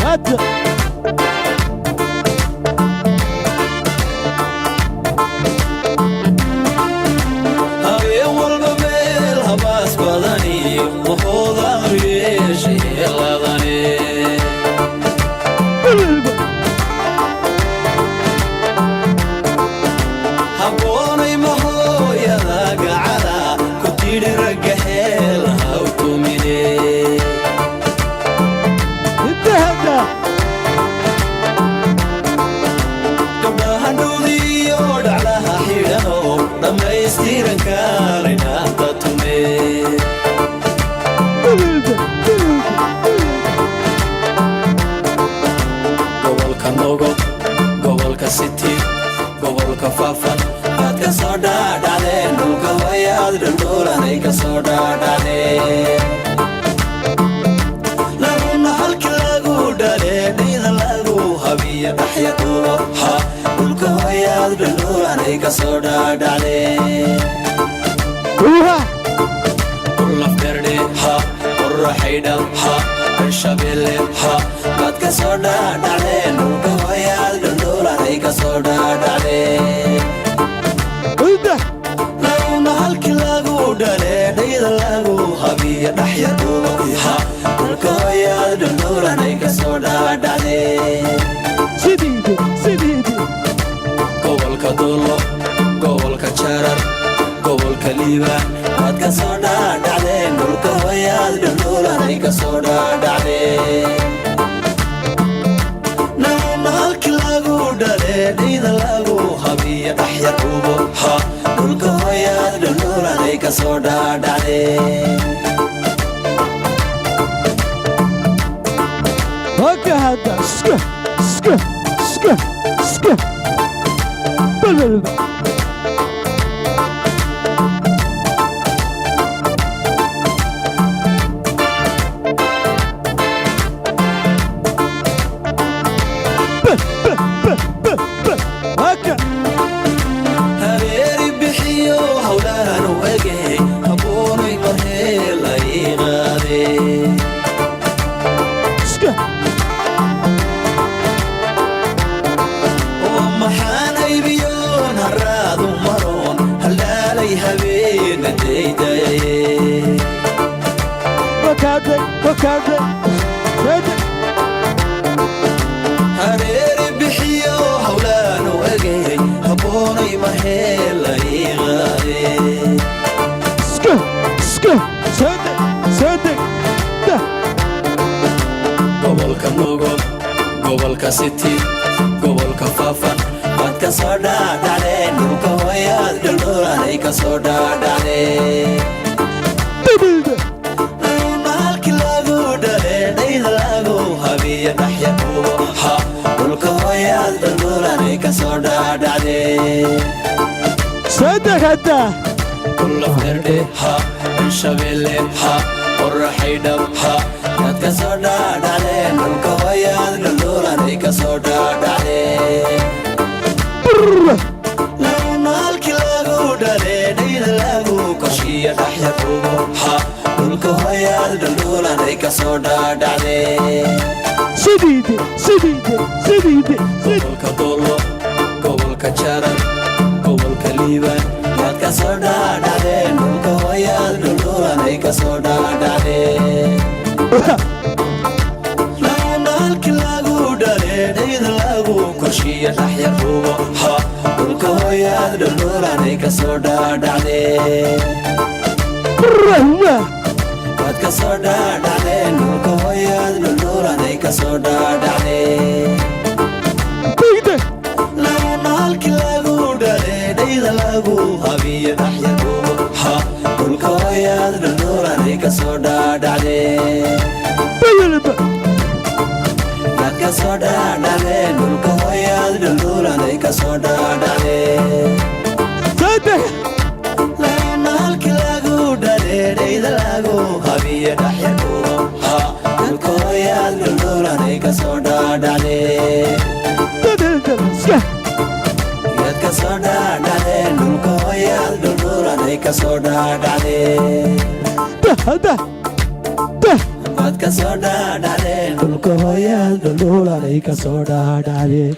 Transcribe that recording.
هات هاي والبميل هباس بدني وخوض ريش يلغني هبوني محو يذاق على كتير رقحيل هاوتو مني انتهى قبلها نودي يود على حيدانو لما يستيرن كارنا تطمي gobolka nogo gobolka city gobolka faafan waad ka soo dhaadhacdeen dhulka wayaad dhaldhoolanay ka soo dhaadhacdeen laguna halki lagu dhale dhayda lagu habiya dhaxya dhuubo ha dhulka wayaad dhaldhoolanay ka soo dhaadhacdeen qurlaf berde ha qurra xaydhal ha shabelle ha waad ka soo dhaadhacdeen dhulka wayaad dhaldhoolanay ka soo dhaadhacdeen laguna halki lagu dhale dhayda lagu habiya dhaxya dhuubo ha dhulka wayaad dhaldhoolanay ka soo dhaadhacdeen سيدي gobolka dulo gobolka jarar gobolka liibaan waad ka soo dhaadhacdeen dhulka wayaad dhaldhoolanay ka soo dhaadhacdeen laguna halki lagu dhale dhayda lagu habiya dhaxya dhuubo ha dhulka wayaad dhaldhoolanay ka soo dhaadhacdeen هكذا سكه سكه سكه سكه بلبل هكا hareeri bixiyo hawlaan u egey haboonay marheel ay qaadeen سكه oo maxaan aybiyoon haraadu maroon haldhaalay habeena daydaye وكذا وكذا سيدي hareeri bixiyo hawlaan u egey haboonay marheel ay qaadeen سكه سكه سيدي سيدي ده gobolka nogo gobolka city gobolka faafan waad ka soo dhaadhacdeen dhulka wayaad dhaldhoolanay ka soo dhaadhacdeen بلبل laguna halki lagu dhale dhayda lagu habiya dhaxya dhuubo ha dhulka wayaad dhaldhoolanay ka soo dhaadhacdeen سيدي هدا kulla ferdhe ha shabelle ha qorra xaydhab ha waad ka soo dhaadhacdeen dhulka wayaad dhaldhoolanay ka soo dhaadhacdeen laguna halki lagu dhale dhayda lagu koshiya dhaxya dhuubo ha dhulka wayaad dhaldhoolanay ka soo dhaadhacdeen سيدي سيدي سيدي gobolka dolo gobolka jarar gobolka liibaan waad ka soo dhaadhacdeen dhulka wayaad dhaldhoolanay ka soo dhaadhacdeen laguna halki lagu dhale dhayda lagu koshiya dhaxya dhuubo ha dhulka wayaad dhaldhoolanay ka soo dhaadhacdeen waad ka soo dhaadhacdeen dhulka wayaad dhaldhoolanay ka soo dhaadhacdeen laguna halki lagu dhale dhayda lagu habiya dhaxya dhuubo ha dhulka wayaad dhaldhoolanay ka soo dhaadhacdeen waad ka soo dhaadhacdeen dhulka wayaad dhaldhoolanay ka soo dhaadhacdeen laguna halki lagu dhale dhayda lagu habiya dhaxya dhuubo ha dhulka wayaad dhaldhoolanay ka soo dhaadhacdeen yaad ka soo dhaadhacdeen dhulka wayaad dhaldhoolanay ka soo dhaadhacdeen waad ka soo dhaadhacdeen dhulka hooyaad dhuluulanay ka soo dhaadhacdeen